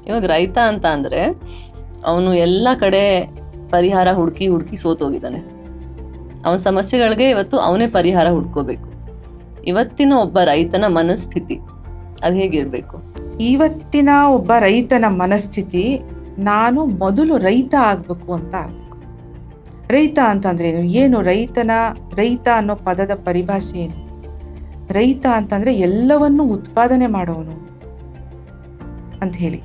ಇವಾಗ ರೈತ ಅಂತ ಅಂದರೆ ಅವನು ಎಲ್ಲ ಕಡೆ ಪರಿಹಾರ ಹುಡುಕಿ ಹುಡುಕಿ ಸೋತೋಗಿದ್ದಾನೆ. ಅವನ ಸಮಸ್ಯೆಗಳಿಗೆ ಇವತ್ತು ಅವನೇ ಪರಿಹಾರ ಹುಡ್ಕೋಬೇಕು. ಇವತ್ತಿನ ಒಬ್ಬ ರೈತನ ಮನಸ್ಥಿತಿ ಅದು ಹೇಗಿರಬೇಕು? ಇವತ್ತಿನ ಒಬ್ಬ ರೈತನ ಮನಸ್ಥಿತಿ, ನಾನು ಮೊದಲು ರೈತ ಆಗಬೇಕು ಅಂತ ಆಗಬೇಕು. ರೈತ ಅಂತಂದ್ರೆ ಏನು? ರೈತ ಅನ್ನೋ ಪದದ ಪರಿಭಾಷೆ ಏನು? ರೈತ ಅಂತಂದ್ರೆ ಎಲ್ಲವನ್ನೂ ಉತ್ಪಾದನೆ ಮಾಡೋನು ಅಂತ ಹೇಳಿ.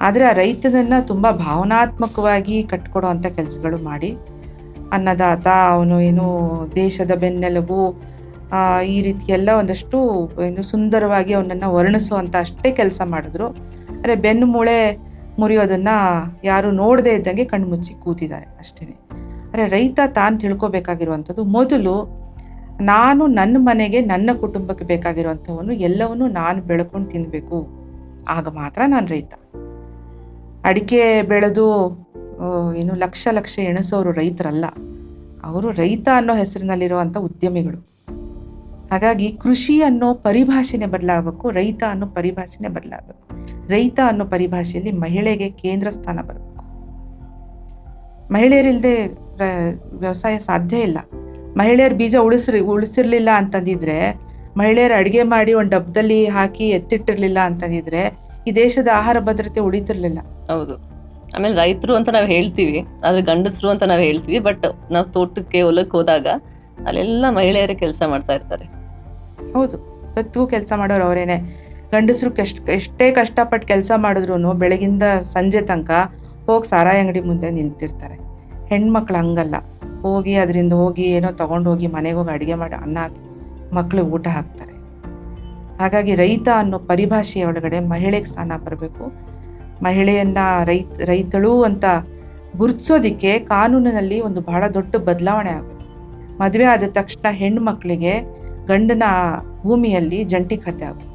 ಆದರೆ ಆ ರೈತನನ್ನ ತುಂಬ ಭಾವನಾತ್ಮಕವಾಗಿ ಕಟ್ಕೊಡೋ ಅಂಥ ಕೆಲಸಗಳು ಮಾಡಿ, ಅನ್ನದಾತ, ಅವನು ಏನು ದೇಶದ ಬೆನ್ನೆಲುಬು, ಈ ರೀತಿ ಎಲ್ಲ ಒಂದಷ್ಟು ಸುಂದರವಾಗಿ ಅವನನ್ನು ವರ್ಣಿಸುವಂಥ ಅಷ್ಟೇ ಕೆಲಸ ಮಾಡಿದ್ರು. ಅಂದರೆ ಬೆನ್ನು ಮೂಳೆ ಮುರಿಯೋದನ್ನು ಯಾರು ನೋಡದೇ ಇದ್ದಂಗೆ ಕಣ್ಣು ಮುಚ್ಚಿ ಕೂತಿದ್ದಾರೆ ಅಷ್ಟೇ. ಅಂದರೆ ರೈತ ತಾನು ತಿಳ್ಕೊಬೇಕಾಗಿರುವಂಥದ್ದು, ಮೊದಲು ನಾನು ನನ್ನ ಮನೆಗೆ, ನನ್ನ ಕುಟುಂಬಕ್ಕೆ ಬೇಕಾಗಿರುವಂಥವನ್ನು ಎಲ್ಲವನ್ನು ನಾನು ಬೆಳ್ಕೊಂಡು ತಿನ್ನಬೇಕು, ಆಗ ಮಾತ್ರ ನಾನು ರೈತ. ಅಡಿಕೆ ಬೆಳೆದು ಲಕ್ಷ ಲಕ್ಷ ಎಣಿಸೋರು ರೈತರಲ್ಲ, ಅವರು ರೈತ ಅನ್ನೋ ಹೆಸರಿನಲ್ಲಿರುವಂಥ ಉದ್ಯಮಿಗಳು. ಹಾಗಾಗಿ ಕೃಷಿ ಅನ್ನೋ ಪರಿಭಾಷೆನೇ ಬದಲಾಗಬೇಕು, ರೈತ ಅನ್ನೋ ಪರಿಭಾಷೆನೇ ಬದಲಾಗಬೇಕು. ರೈತ ಅನ್ನೋ ಪರಿಭಾಷೆಯಲ್ಲಿ ಮಹಿಳೆಗೆ ಕೇಂದ್ರ ಸ್ಥಾನ ಬರಬೇಕು. ಮಹಿಳೆಯರಿಲ್ಲದೆ ವ್ಯವಸಾಯ ಸಾಧ್ಯ ಇಲ್ಲ. ಮಹಿಳೆಯರು ಬೀಜ ಉಳಿಸಿರ್ಲಿಲ್ಲ ಅಂತಂದಿದ್ರೆ, ಮಹಿಳೆಯರು ಅಡುಗೆ ಮಾಡಿ ಒಂದು ಡಬ್ಬದಲ್ಲಿ ಹಾಕಿ ಎತ್ತಿಟ್ಟಿರ್ಲಿಲ್ಲ ಅಂತಂದಿದ್ರೆ ಈ ದೇಶದ ಆಹಾರ ಭದ್ರತೆ ಉಳಿತಿರ್ಲಿಲ್ಲ. ಹೌದು. ಆಮೇಲೆ ರೈತರು ಅಂತ ನಾವು ಹೇಳ್ತೀವಿ, ಆದ್ರೆ ಗಂಡಸರು ಅಂತ ನಾವು ಹೇಳ್ತೀವಿ. ಬಟ್ ನಾವು ತೋಟಕ್ಕೆ ಹೊಲಕ್ಕೆ ಹೋದಾಗ ಅಲ್ಲೆಲ್ಲ ಮಹಿಳೆಯರೇ ಕೆಲಸ ಮಾಡ್ತಾ ಇರ್ತಾರೆ. ಹೌದು, ಇವತ್ತು ಕೆಲಸ ಮಾಡೋರು ಅವರೇನೆ. ಗಂಡಸರು ಎಷ್ಟೇ ಕಷ್ಟಪಟ್ಟು ಕೆಲಸ ಮಾಡಿದ್ರು ಬೆಳಗಿಂದ ಸಂಜೆ ತನಕ ಹೋಗಿ ಸಾರಾಯಿ ಅಂಗಡಿ ಮುಂದೆ ನಿಲ್ತಿರ್ತಾರೆ. ಹೆಣ್ಮಕ್ಳು ಹಂಗಲ್ಲ, ಅದರಿಂದ ಏನೋ ತೊಗೊಂಡೋಗಿ ಮನೆಗೆ ಹೋಗಿ ಅಡುಗೆ ಮಾಡಿ ಅನ್ನ ಹಾಕಿ ಮಕ್ಳಿಗೆ ಊಟ ಹಾಕ್ತಾರೆ. ಹಾಗಾಗಿ ರೈತ ಅನ್ನೋ ಪರಿಭಾಷೆಯ ಒಳಗಡೆ ಮಹಿಳೆಗೆ ಸ್ಥಾನ ಬರಬೇಕು. ಮಹಿಳೆಯನ್ನ ರೈತಳು ಅಂತ ಗುರುತಿಸೋದಿಕ್ಕೆ ಕಾನೂನಿನಲ್ಲಿ ಒಂದು ಬಹಳ ದೊಡ್ಡ ಬದಲಾವಣೆ ಆಗಬೇಕು. ಮದುವೆ ಆದ ತಕ್ಷಣ ಹೆಣ್ಣು ಮಕ್ಕಳಿಗೆ ಗಂಡನ ಭೂಮಿಯಲ್ಲಿ ಜಂಟಿ ಖಾತೆ ಆಗಬೇಕು.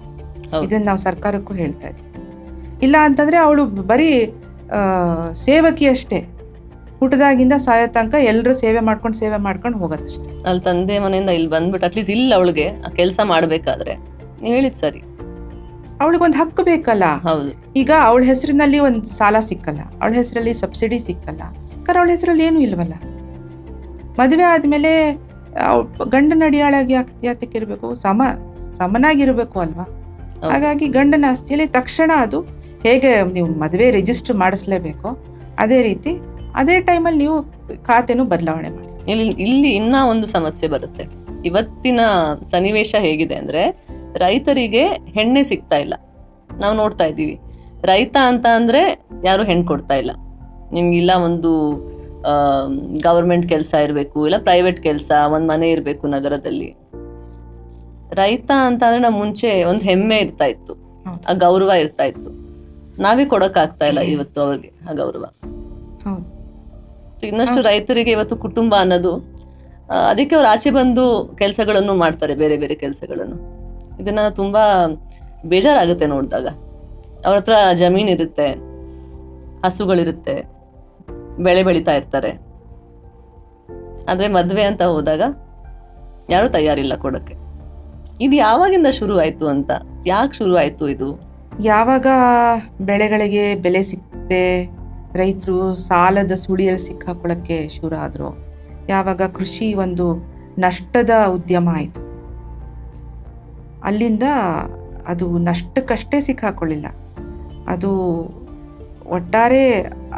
ಇದನ್ನು ನಾವು ಸರ್ಕಾರಕ್ಕೂ ಹೇಳ್ತಾ ಇದ್ದೀವಿ. ಇಲ್ಲ ಅಂತಂದರೆ ಅವಳು ಬರೀ ಸೇವಕಿ ಅಷ್ಟೇ, ಹುಟ್ಟದಾಗಿಂದ ಸಾಯೋ ತನಕ ಎಲ್ಲರೂ ಸೇವೆ ಮಾಡ್ಕೊಂಡು ಹೋಗೋದಷ್ಟೇ. ಅಲ್ಲಿ ತಂದೆ ಮನೆಯಿಂದ ಇಲ್ಲಿ ಬಂದ್ಬಿಟ್ಟು ಅಟ್ಲೀಸ್ಟ್ ಇಲ್ಲ ಅವಳಿಗೆ ಆ ಕೆಲಸ ಮಾಡಬೇಕಾದ್ರೆ ನೀವು ಹೇಳಿದ್ ಸರಿ, ಅವಳಿಗೊಂದು ಹಕ್ಕು ಬೇಕಲ್ಲ. ಹೌದು. ಈಗ ಅವಳ ಹೆಸರಿನಲ್ಲಿ ಒಂದು ಸಾಲ ಸಿಕ್ಕಲ್ಲ, ಅವಳ ಹೆಸರಲ್ಲಿ ಸಬ್ಸಿಡಿ ಸಿಕ್ಕಲ್ಲ, ಯಾಕಂದ್ರೆ ಅವಳ ಹೆಸರಲ್ಲಿ ಏನೂ ಇಲ್ವಲ್ಲ. ಮದುವೆ ಆದಮೇಲೆ ಗಂಡನ ಅಡಿಯಾಳಾಗಿ ಯಾತಕ್ಕೆ ಇರಬೇಕು? ಸಮನಾಗಿರಬೇಕು ಅಲ್ವಾ? ಹಾಗಾಗಿ ಗಂಡನ ಆಸ್ತಿಯಲ್ಲಿ ತಕ್ಷಣ ಅದು ಹೇಗೆ ನೀವು ಮದುವೆ ರಿಜಿಸ್ಟರ್ ಮಾಡಿಸ್ಲೇಬೇಕು, ಅದೇ ರೀತಿ ಅದೇ ಟೈಮಲ್ಲಿ ನೀವು ಖಾತೆನೂ ಬದಲಾವಣೆ ಮಾಡಿ. ಇಲ್ಲಿ ಇನ್ನ ಒಂದು ಸಮಸ್ಯೆ ಬರುತ್ತೆ. ಇವತ್ತಿನ ಸನ್ನಿವೇಶ ಹೇಗಿದೆ ಅಂದ್ರೆ, ರೈತರಿಗೆ ಹೆಣ್ಣೆ ಸಿಗ್ತಾ ಇಲ್ಲ. ನಾವು ನೋಡ್ತಾ ಇದ್ದೀವಿ, ರೈತ ಅಂತ ಅಂದ್ರೆ ಯಾರು ಹೆಣ್ಣು ಕೊಡ್ತಾ ಇಲ್ಲ. ನಿಮ್ಗಿಲ್ಲ ಒಂದು ಗವರ್ಮೆಂಟ್ ಕೆಲಸ ಇರಬೇಕು, ಇಲ್ಲ ಪ್ರೈವೇಟ್ ಕೆಲಸ, ಒಂದು ಮನೆ ಇರಬೇಕು ನಗರದಲ್ಲಿ. ರೈತ ಅಂತ ಅಂದ್ರೆ ನಾವು ಮುಂಚೆ ಒಂದು ಹೆಮ್ಮೆ ಇರ್ತಾ ಇತ್ತು, ಆ ಗೌರವ ಇರ್ತಾ ಇತ್ತು. ನಾವೇ ಕೊಡೋಕ್ಕಾಗ್ತಾ ಇಲ್ಲ ಇವತ್ತು ಅವ್ರಿಗೆ ಆ ಗೌರವ. ಇನ್ನಷ್ಟು ರೈತರಿಗೆ ಇವತ್ತು ಕುಟುಂಬ ಅನ್ನೋದು, ಅದಕ್ಕೆ ಅವ್ರು ಆಚೆ ಬಂದು ಕೆಲಸಗಳನ್ನು ಮಾಡ್ತಾರೆ, ಬೇರೆ ಬೇರೆ ಕೆಲಸಗಳನ್ನು. ಇದನ್ನ ತುಂಬಾ ಬೇಜಾರಾಗುತ್ತೆ ನೋಡಿದಾಗ. ಅವ್ರ ಹತ್ರ ಜಮೀನಿರುತ್ತೆ, ಹಸುಗಳಿರುತ್ತೆ, ಬೆಳೆ ಬೆಳೀತಾ ಇರ್ತಾರೆ. ಆದ್ರೆ ಮದ್ವೆ ಅಂತ ಹೋದಾಗ ಯಾರು ತಯಾರಿಲ್ಲ ಕೊಡಕ್ಕೆ. ಇದು ಯಾವಾಗಿಂದ ಶುರು ಆಯ್ತು ಅಂತ? ಯಾಕೆ ಶುರು ಆಯ್ತು ಇದು? ಯಾವಾಗ ಬೆಳೆಗಳಿಗೆ ಬೆಲೆ ಸಿಕ್ಕದೆ ರೈತರು ಸಾಲದ ಸುಳಿಯಲ್ಲಿ ಸಿಕ್ಕಾಕೊಳ್ಳಕ್ಕೆ ಶುರು ಆದ್ರು, ಯಾವಾಗ ಕೃಷಿ ಒಂದು ನಷ್ಟದ ಉದ್ಯಮ ಆಯಿತು, ಅಲ್ಲಿಂದ ಅದು ನಷ್ಟಕ್ಕಷ್ಟೇ ಸಿಕ್ಕಾಕೊಳ್ಳಿಲ್ಲ, ಅದು ಒಟ್ಟಾರೆ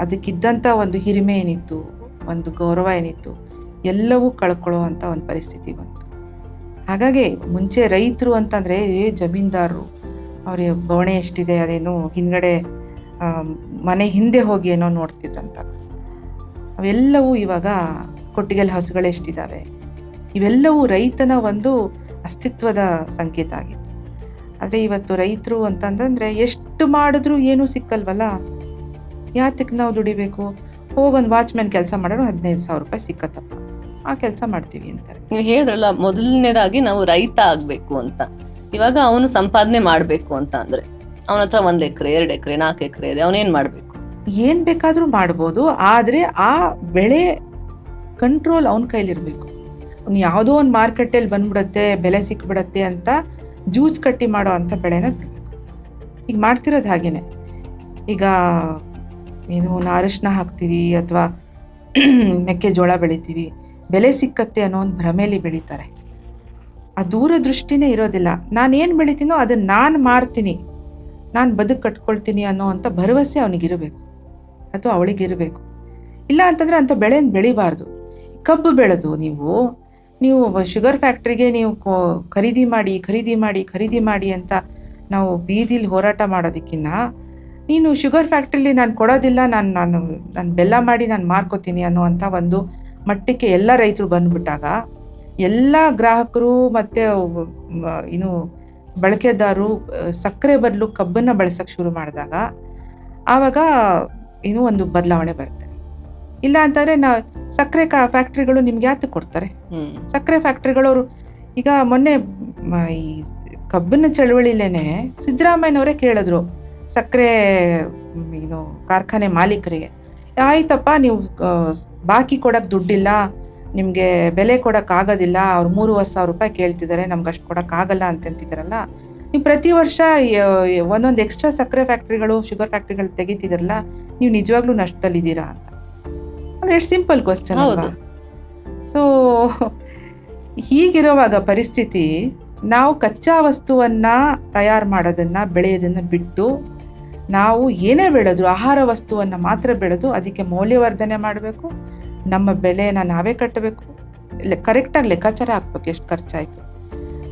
ಅದಕ್ಕಿದ್ದಂಥ ಒಂದು ಹಿರಿಮೆ ಏನಿತ್ತು, ಒಂದು ಗೌರವ ಏನಿತ್ತು, ಎಲ್ಲವೂ ಕಳ್ಕೊಳ್ಳೋ ಅಂಥ ಒಂದು ಪರಿಸ್ಥಿತಿ ಬಂತು. ಹಾಗಾಗಿ ಮುಂಚೆ ರೈತರು ಅಂತಂದರೆ ಜಮೀನ್ದಾರರು, ಅವ್ರಿಗೆ ಬವಣೆ ಎಷ್ಟಿದೆ ಅದೇನೋ ಹಿಂದ್ಗಡೆ ಮನೆ ಹಿಂದೆ ಹೋಗಿ ಏನೋ ನೋಡ್ತಿದ್ರಂತ. ಅವೆಲ್ಲವೂ ಇವಾಗ ಕೊಟ್ಟಿಗೆಲ್ ಹಸುಗಳು ಎಷ್ಟಿದ್ದಾವೆ, ಇವೆಲ್ಲವೂ ರೈತನ ಒಂದು ಅಸ್ತಿತ್ವದ ಸಂಕೇತ ಆಗಿತ್ತು. ಆದರೆ ಇವತ್ತು ರೈತರು ಅಂತಂದ್ರೆ ಎಷ್ಟು ಮಾಡಿದ್ರೂ ಏನೂ ಸಿಕ್ಕಲ್ವಲ್ಲ. ಯಾತಕ್ಕೆ ನಾವು ದುಡಿಬೇಕು? ಹೋಗೊಂದು ವಾಚ್ಮ್ಯಾನ್ ಕೆಲಸ ಮಾಡೋರು 15,000 ರೂಪಾಯಿ ಸಿಕ್ಕತ್ತಪ್ಪ, ಆ ಕೆಲಸ ಮಾಡ್ತೀವಿ ಅಂತಾರೆ. ನೀವು ಹೇಳಿದ್ರಲ್ಲ, ಮೊದಲನೇದಾಗಿ ನಾವು ರೈತ ಆಗ್ಬೇಕು ಅಂತ. ಇವಾಗ ಅವನು ಸಂಪಾದನೆ ಮಾಡ್ಬೇಕು ಅಂತ ಅಂದ್ರೆ ಅವನ ಹತ್ರ 1 ಎಕರೆ 2 ಎಕರೆ 4 ಎಕರೆ ಇದೆ, ಅವನೇನ್ ಮಾಡ್ಬೇಕು? ಏನ್ ಬೇಕಾದ್ರೂ ಮಾಡ್ಬೋದು, ಆದ್ರೆ ಆ ಬೆಳೆ ಕಂಟ್ರೋಲ್ ಅವನ ಕೈಲಿರ್ಬೇಕು. ಅವ್ನು ಯಾವುದೋ ಒಂದು ಮಾರ್ಕೆಟಲ್ಲಿ ಬಂದ್ಬಿಡತ್ತೆ, ಬೆಲೆ ಸಿಕ್ಬಿಡತ್ತೆ ಅಂತ ಜೂಜ್ ಕಟ್ಟಿ ಮಾಡೋ ಅಂಥ ಬೆಳೆನ ಬಿಡ್ಬೇಕು. ಈಗ ಮಾಡ್ತಿರೋದು ಹಾಗೇನೆ. ಈಗ ಏನು ಅರಿಶಿನ ಹಾಕ್ತೀವಿ ಅಥವಾ ಮೆಕ್ಕೆಜೋಳ ಬೆಳಿತೀವಿ, ಬೆಲೆ ಸಿಕ್ಕತ್ತೆ ಅನ್ನೋ ಒಂದು ಭ್ರಮೆಯಲ್ಲಿ ಬೆಳೀತಾರೆ. ಆ ದೂರದೃಷ್ಟಿನೇ ಇರೋದಿಲ್ಲ. ನಾನೇನು ಬೆಳಿತೀನೋ ಅದನ್ನು ನಾನು ಮಾರ್ತೀನಿ, ನಾನು ಬದುಕು ಕಟ್ಕೊಳ್ತೀನಿ ಅನ್ನೋ ಅಂಥ ಭರವಸೆ ಅವನಿಗಿರಬೇಕು ಅಥವಾ ಅವಳಿಗಿರಬೇಕು. ಇಲ್ಲ ಅಂತಂದರೆ ಅಂಥ ಬೆಳೆನ ಬೆಳಿಬಾರ್ದು. ಕಬ್ಬು ಬೆಳೆದು ನೀವು ಶುಗರ್ ಫ್ಯಾಕ್ಟ್ರಿಗೆ ನೀವು ಖರೀದಿ ಮಾಡಿ ಅಂತ ನಾವು ಬೀದಿಲಿ ಹೋರಾಟ ಮಾಡೋದಕ್ಕಿಂತ ನೀನು ಶುಗರ್ ಫ್ಯಾಕ್ಟ್ರಿಲಿ ನಾನು ಕೊಡೋದಿಲ್ಲ, ನಾನು ಬೆಲ್ಲ ಮಾಡಿ ನಾನು ಮಾರ್ಕೋತೀನಿ ಅನ್ನೋವಂಥ ಒಂದು ಮಟ್ಟಕ್ಕೆ ಎಲ್ಲ ರೈತರು ಬಂದುಬಿಟ್ಟಾಗ ಎಲ್ಲ ಗ್ರಾಹಕರು ಮತ್ತು ಏನು ಬಳಕೆದಾರರು ಸಕ್ಕರೆ ಬದಲು ಕಬ್ಬನ್ನು ಬಳಸೋಕ್ಕೆ ಶುರು ಮಾಡಿದಾಗ ಆವಾಗ ಏನೋ ಒಂದು ಬದಲಾವಣೆ ಬರುತ್ತೆ. ಇಲ್ಲ ಅಂತಂದರೆ ಸಕ್ಕರೆ ಫ್ಯಾಕ್ಟ್ರಿಗಳು ನಿಮ್ಗೆ ಯಾತಕ್ಕೆ ಕೊಡ್ತಾರೆ? ಸಕ್ಕರೆ ಫ್ಯಾಕ್ಟ್ರಿಗಳವರು ಈಗ ಮೊನ್ನೆ ಈ ಕಬ್ಬಿನ ಚಳವಳಿಲೇನೆ ಸಿದ್ದರಾಮಯ್ಯನವರೇ ಕೇಳಿದ್ರು ಸಕ್ಕರೆ ಕಾರ್ಖಾನೆ ಮಾಲೀಕರಿಗೆ, ಆಯ್ತಪ್ಪ ನೀವು ಬಾಕಿ ಕೊಡೋಕ್ಕೆ ದುಡ್ಡಿಲ್ಲ, ನಿಮಗೆ ಬೆಲೆ ಕೊಡೋಕ್ಕಾಗೋದಿಲ್ಲ, ಅವ್ರು 3,500 ರೂಪಾಯಿ ಕೇಳ್ತಿದ್ದಾರೆ, ನಮ್ಗೆ ಅಷ್ಟು ಕೊಡೋಕ್ಕಾಗಲ್ಲ ಅಂತಿದ್ದಾರಲ್ಲ, ನೀವು ಪ್ರತಿ ವರ್ಷ ಒಂದೊಂದು ಎಕ್ಸ್ಟ್ರಾ ಸಕ್ಕರೆ ಫ್ಯಾಕ್ಟ್ರಿಗಳು ಶುಗರ್ ಫ್ಯಾಕ್ಟ್ರಿಗಳು ತೆಗಿತಿದಾರಲ್ಲ, ನೀವು ನಿಜವಾಗ್ಲೂ ನಷ್ಟದಲ್ಲಿದ್ದೀರಾ ಅಂತ. ಎಷ್ಟು ಸಿಂಪಲ್ ಕ್ವಶನ್ ಅಲ್ವಾ? ಸೊ ಹೀಗಿರುವಾಗ ಪರಿಸ್ಥಿತಿ, ನಾವು ಕಚ್ಚಾ ವಸ್ತುವನ್ನು ತಯಾರು ಮಾಡೋದನ್ನು ಬೆಳೆಯೋದನ್ನು ಬಿಟ್ಟು ನಾವು ಏನೇ ಬೆಳೆದ್ರು ಆಹಾರ ವಸ್ತುವನ್ನು ಮಾತ್ರ ಬೆಳೆದು ಅದಕ್ಕೆ ಮೌಲ್ಯವರ್ಧನೆ ಮಾಡಬೇಕು, ನಮ್ಮ ಬೆಲೆನ ನಾವೇ ಕಟ್ಟಬೇಕು, ಕರೆಕ್ಟಾಗಿ ಲೆಕ್ಕಾಚಾರ ಹಾಕ್ಬೇಕು ಎಷ್ಟು ಖರ್ಚಾಯಿತು.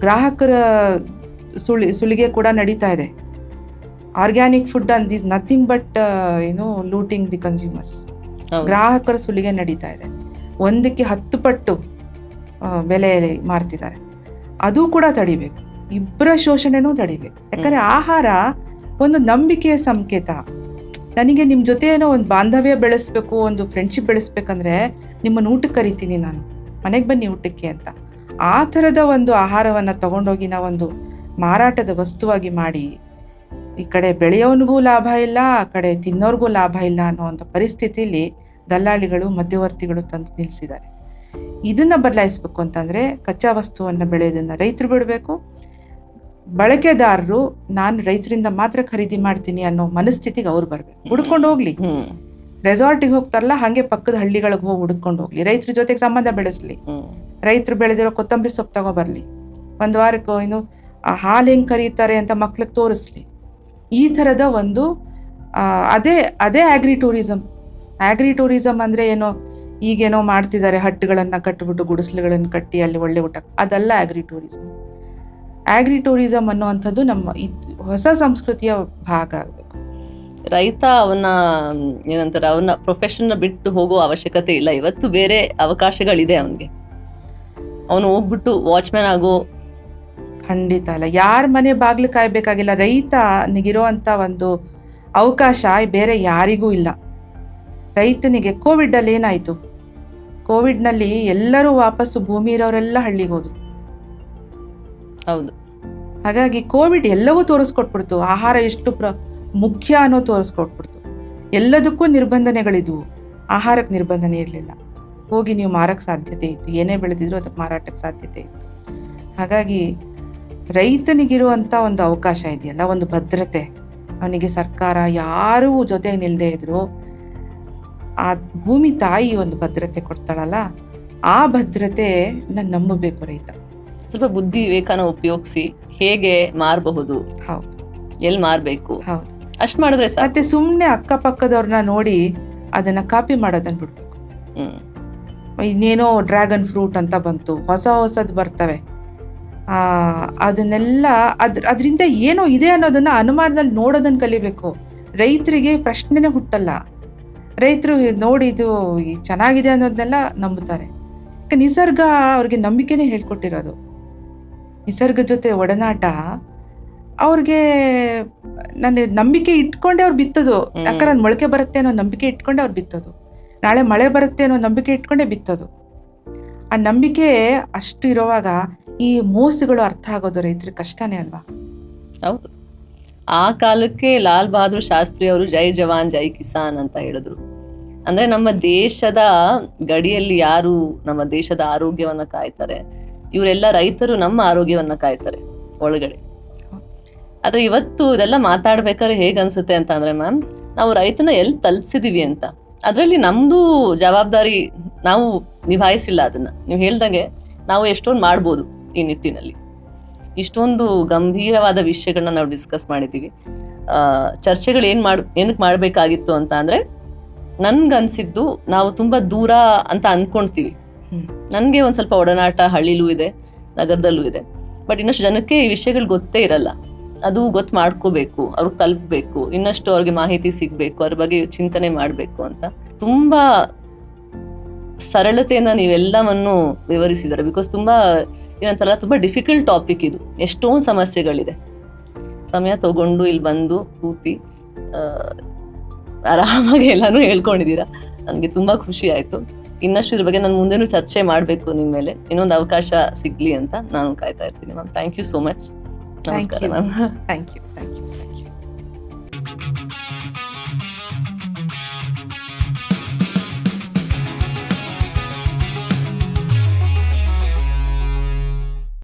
ಗ್ರಾಹಕರ ಸುಲಿಗೆ ಕೂಡ ನಡೀತಾ ಇದೆ. Organic food and is nothing but looting the consumers. ಗ್ರಾಹಕರ ಸುಲಿಗೆ ನಡೀತಾ ಇದೆ. ಒಂದಕ್ಕೆ 10 ಪಟ್ಟು ಬೆಲೆ ಮಾರ್ತಿದ್ದಾರೆ. ಅದು ಕೂಡ ತಡಿಬೇಕು. ಇಬ್ಬರ ಶೋಷಣೆನೂ ತಡಿಬೇಕು. ಯಾಕಂದರೆ ಆಹಾರ ಒಂದು ನಂಬಿಕೆಯ ಸಂಕೇತ. ನನಗೆ ನಿಮ್ಮ ಜೊತೆ ಏನೋ ಒಂದು ಬಾಂಧವ್ಯ ಬೆಳೆಸ್ಬೇಕು, ಒಂದು ಫ್ರೆಂಡ್ಶಿಪ್ ಬೆಳೆಸ್ಬೇಕಂದ್ರೆ ನಿಮ್ಮನ್ನು ಊಟಕ್ಕೆ ಕರಿತೀನಿ, ನಾನು ಮನೆಗೆ ಬನ್ನಿ ಊಟಕ್ಕೆ ಅಂತ. ಆ ಥರದ ಒಂದು ಆಹಾರವನ್ನು ತಗೊಂಡೋಗಿ ನಾವೊಂದು ಮಾರಾಟದ ವಸ್ತುವಾಗಿ ಮಾಡಿ ಈ ಕಡೆ ಬೆಳೆಯೋನಿಗೂ ಲಾಭ ಇಲ್ಲ, ಆ ಕಡೆ ತಿನ್ನೋರ್ಗೂ ಲಾಭ ಇಲ್ಲ ಅನ್ನೋವಂಥ ಪರಿಸ್ಥಿತಿಯಲ್ಲಿ ದಲ್ಲಾಳಿಗಳು ಮಧ್ಯವರ್ತಿಗಳು ತಂದು ನಿಲ್ಲಿಸಿದ್ದಾರೆ. ಇದನ್ನು ಬದಲಾಯಿಸ್ಬೇಕು ಅಂತಂದರೆ ಕಚ್ಚಾ ವಸ್ತುವನ್ನು ಬೆಳೆಯೋದನ್ನು ರೈತರು ಬಿಡಬೇಕು. ಬಳಕೆದಾರರು ನಾನು ರೈತರಿಂದ ಮಾತ್ರ ಖರೀದಿ ಮಾಡ್ತೀನಿ ಅನ್ನೋ ಮನಸ್ಥಿತಿಗೆ ಅವ್ರು ಬರಬೇಕು. ಹುಡ್ಕೊಂಡು ಹೋಗ್ಲಿ, ರೆಸಾರ್ಟಿಗೆ ಹೋಗ್ತಾರಲ್ಲ ಹಾಗೆ ಪಕ್ಕದ ಹಳ್ಳಿಗಳಿಗೆ ಹೋಗಿ ಹುಡ್ಕೊಂಡು ಹೋಗ್ಲಿ, ರೈತರ ಜೊತೆಗೆ ಸಂಬಂಧ ಬೆಳೆಸ್ಲಿ, ರೈತರು ಬೆಳೆದಿರೋ ಕೊತ್ತಂಬರಿ ಸೊಪ್ಪು ತಗೊಬರ್ಲಿ, ಒಂದು ವಾರಕ್ಕೆ ಹಾಲು ಹೆಂಗೆ ಕರೀತಾರೆ ಅಂತ ಮಕ್ಳಿಗೆ ತೋರಿಸ್ಲಿ. ಈ ಥರದ ಒಂದು ಅದೇ ಆಗ್ರಿ ಟೂರಿಸಮ್ ಅಂದರೆ ಏನೋ ಈಗೇನೋ ಮಾಡ್ತಿದ್ದಾರೆ, ಹಟ್ಟುಗಳನ್ನು ಕಟ್ಟಿಬಿಟ್ಟು ಗುಡಿಸಲುಗಳನ್ನು ಕಟ್ಟಿ ಅಲ್ಲಿ ಒಳ್ಳೆ ಊಟ, ಅದಲ್ಲ ಆಗ್ರಿ ಟೂರಿಸಮ್ ಅನ್ನುವಂಥದ್ದು ನಮ್ಮ ಹೊಸ ಸಂಸ್ಕೃತಿಯ ಭಾಗ ಆಗಬೇಕು. ರೈತ ಅವನ ಪ್ರೊಫೆಷನ್ ಬಿಟ್ಟು ಹೋಗೋ ಅವಶ್ಯಕತೆ ಇಲ್ಲ. ಇವತ್ತು ಬೇರೆ ಅವಕಾಶಗಳಿದೆ ಅವನಿಗೆ. ಅವನು ಹೋಗ್ಬಿಟ್ಟು ವಾಚ್ಮ್ಯಾನ್ ಆಗೋ ಖಂಡಿತ ಇಲ್ಲ. ಯಾರ ಮನೆ ಬಾಗಿಲು ಕಾಯ್ಬೇಕಾಗಿಲ್ಲ. ರೈತನಿಗಿರುವಂಥ ಒಂದು ಅವಕಾಶ ಬೇರೆ ಯಾರಿಗೂ ಇಲ್ಲ. ರೈತನಿಗೆ ಕೋವಿಡಲ್ಲಿ ಏನಾಯಿತು? ಕೋವಿಡ್ನಲ್ಲಿ ಎಲ್ಲರೂ ವಾಪಸ್ಸು ಭೂಮಿ ಇರೋರೆಲ್ಲ ಹಳ್ಳಿಗೆ ಹೋದ್ರು. ಹೌದು. ಹಾಗಾಗಿ ಕೋವಿಡ್ ಎಲ್ಲವೂ ತೋರಿಸ್ಕೊಟ್ಬಿಡ್ತು. ಆಹಾರ ಎಷ್ಟು ಮುಖ್ಯ ಅನ್ನೋ ತೋರಿಸ್ಕೊಟ್ಬಿಡ್ತು. ಎಲ್ಲದಕ್ಕೂ ನಿರ್ಬಂಧನೆಗಳಿದ್ವು, ಆಹಾರಕ್ಕೆ ನಿರ್ಬಂಧನೆ ಇರಲಿಲ್ಲ. ಹೋಗಿ ನೀವು ಮಾರಕ್ಕೆ ಸಾಧ್ಯತೆ ಇತ್ತು, ಏನೇ ಬೆಳೆದಿದ್ರು ಅದಕ್ಕೆ ಮಾರಾಟಕ್ಕೆ ಸಾಧ್ಯತೆ ಇತ್ತು. ಹಾಗಾಗಿ ರೈತನಿಗಿರುವಂಥ ಒಂದು ಅವಕಾಶ ಇದೆಯಲ್ಲ, ಒಂದು ಭದ್ರತೆ, ಅವನಿಗೆ ಸರ್ಕಾರ ಯಾರೂ ಜೊತೆಗೆ ನಿಲ್ಲದೆ ಇದ್ರು ಆ ಭೂಮಿ ತಾಯಿ ಒಂದು ಭದ್ರತೆ ಕೊಡ್ತಾಳಲ್ಲ, ಆ ಭದ್ರತೆ ನಾನು ನಂಬಬೇಕು. ರೈತ ಸ್ವಲ್ಪ ಬುದ್ಧಿ ವಿವೇಕನ ಉಪಯೋಗಿಸಿ ಹೇಗೆ ಮಾರಬಹುದು, ಹೌದು, ಎಲ್ಲಿ ಮಾರಬೇಕು, ಹೌದು, ಅಷ್ಟು ಮಾಡಿದ್ರೆ ಸಾಕು. ಮತ್ತೆ ಸುಮ್ಮನೆ ಅಕ್ಕಪಕ್ಕದವ್ರನ್ನ ನೋಡಿ ಅದನ್ನ ಕಾಪಿ ಮಾಡೋದನ್ನ ಬಿಡ್ಬೇಕು. ಇನ್ನೇನೋ ಡ್ರ್ಯಾಗನ್ ಫ್ರೂಟ್ ಅಂತ ಬಂತು, ಹೊಸದು ಬರ್ತವೆ, ಅದನ್ನೆಲ್ಲ ಅದರಿಂದ ಏನೋ ಇದೆ ಅನ್ನೋದನ್ನ ಅನುಮಾನದಲ್ಲಿ ನೋಡೋದನ್ನ ಕಲಿಬೇಕು. ರೈತರಿಗೆ ಪ್ರಶ್ನೆನೇ ಹುಟ್ಟಲ್ಲ. ರೈತರು ನೋಡಿ ಇದು ಚೆನ್ನಾಗಿದೆ ಅನ್ನೋದನ್ನೆಲ್ಲ ನಂಬುತ್ತಾರೆ. ನಿಸರ್ಗ ಅವ್ರಿಗೆ ನಂಬಿಕೆನೇ ಹೇಳ್ಕೊಟ್ಟಿರೋದು. ನಿಸರ್ಗ ಜೊತೆ ಒಡನಾಟ ಅವ್ರಿಗೆ ನನ್ನ ನಂಬಿಕೆ ಇಟ್ಕೊಂಡೆ ಅವ್ರು ಬಿತ್ತೋದು. ಯಾಕಂದ್ರೆ ಅದು ಮೊಳಕೆ ಬರುತ್ತೆ ಅನ್ನೋ ನಂಬಿಕೆ ಇಟ್ಕೊಂಡೆ ಅವ್ರು ಬಿತ್ತೋದು. ನಾಳೆ ಮಳೆ ಬರುತ್ತೆ ಅನ್ನೋ ನಂಬಿಕೆ ಇಟ್ಕೊಂಡೆ ಬಿತ್ತೋದು. ಆ ನಂಬಿಕೆ ಅಷ್ಟು ಇರುವಾಗ ಈ ಮೋಸಗಳು ಅರ್ಥ ಆಗೋದು ರೈತರಿಗೆ ಕಷ್ಟನೇ ಅಲ್ವಾ? ಹೌದು. ಆ ಕಾಲಕ್ಕೆ ಲಾಲ್ ಬಹದ್ದೂರ್ ಶಾಸ್ತ್ರಿ ಅವರು ಜೈ ಜವಾನ್ ಜೈ ಕಿಸಾನ್ ಅಂತ ಹೇಳಿದ್ರು. ಅಂದ್ರೆ ನಮ್ಮ ದೇಶದ ಗಡಿಯಲ್ಲಿ ಯಾರು ನಮ್ಮ ದೇಶದ ಆರೋಗ್ಯವನ್ನ ಕಾಯ್ತಾರೆ, ಇವರೆಲ್ಲ ರೈತರು ನಮ್ಮ ಆರೋಗ್ಯವನ್ನ ಕಾಯ್ತಾರೆ ಒಳಗಡೆ. ಆದ್ರೆ ಇವತ್ತು ಇದೆಲ್ಲ ಮಾತಾಡ್ಬೇಕಾದ್ರೆ ಹೇಗ್ ಅನ್ಸುತ್ತೆ ಅಂತ ಅಂದ್ರೆ ಮ್ಯಾಮ್, ನಾವು ರೈತನ ಎಲ್ಲಿ ತಲುಪಿಸಿದೀವಿ ಅಂತ. ಅದರಲ್ಲಿ ನಮ್ದು ಜವಾಬ್ದಾರಿ ನಾವು ನಿಭಾಯಿಸಿಲ್ಲ ಅದನ್ನ. ನೀವು ಹೇಳ್ದಂಗೆ ನಾವು ಎಷ್ಟೊಂದು ಮಾಡ್ಬೋದು ಈ ನಿಟ್ಟಿನಲ್ಲಿ. ಇಷ್ಟೊಂದು ಗಂಭೀರವಾದ ವಿಷಯಗಳನ್ನ ನಾವು ಡಿಸ್ಕಸ್ ಮಾಡಿದ್ದೀವಿ. ಚರ್ಚೆಗಳು ಏನಕ್ಕೆ ಮಾಡಬೇಕಾಗಿತ್ತು ಅಂತ ಅಂದ್ರೆ, ನನ್ಗನ್ಸಿದ್ದು ನಾವು ತುಂಬಾ ದೂರ ಅಂತ ಅನ್ಕೊಂತೀವಿ. ನನ್ಗೆ ಒಂದ್ ಸ್ವಲ್ಪ ಒಡನಾಟ ಹಳ್ಳಿಲೂ ಇದೆ, ನಗರದಲ್ಲೂ ಇದೆ. ಬಟ್ ಇನ್ನಷ್ಟು ಜನಕ್ಕೆ ಈ ವಿಷಯಗಳು ಗೊತ್ತೇ ಇರಲ್ಲ. ಅದು ಗೊತ್ತು ಮಾಡ್ಕೋಬೇಕು, ಅವ್ರಿಗೆ ತಲುಪಬೇಕು, ಇನ್ನಷ್ಟು ಅವ್ರಿಗೆ ಮಾಹಿತಿ ಸಿಗ್ಬೇಕು, ಅವ್ರ ಬಗ್ಗೆ ಚಿಂತನೆ ಮಾಡ್ಬೇಕು ಅಂತ ತುಂಬಾ ಸರಳತೆಯಿಂದ ನೀವೆಲ್ಲವನ್ನು ವಿವರಿಸಿದ್ದಾರೆ. ಬಿಕಾಸ್ ತುಂಬಾ ಏನಂತಾರಲ್ಲ, ತುಂಬಾ ಡಿಫಿಕಲ್ಟ್ ಟಾಪಿಕ್ ಇದು. ಎಷ್ಟೊಂದು ಸಮಸ್ಯೆಗಳಿದೆ. ಸಮಯ ತಗೊಂಡು ಇಲ್ಲಿ ಬಂದು ಕೂತಿ ಆರಾಮಾಗಿ ಎಲ್ಲಾನು ಹೇಳ್ಕೊಂಡಿದ್ದೀರಾ. ನನಗೆ ತುಂಬಾ ಖುಷಿ ಆಯ್ತು. ಇನ್ನಷ್ಟು ಇದ್ರ ಬಗ್ಗೆ ನಾನು ಮುಂದೆನೂ ಚರ್ಚೆ ಮಾಡಬೇಕು ನಿಮ್ಮ ಮೇಲೆ. ಇನ್ನೊಂದು ಅವಕಾಶ ಸಿಗ್ಲಿ ಅಂತ ನಾನು ಕಾಯ್ತಾ ಇರ್ತೀನಿ ma'am. Thank you so much. ನಮಸ್ಕಾರ ಮ್ಯಾಮ್. Thank you.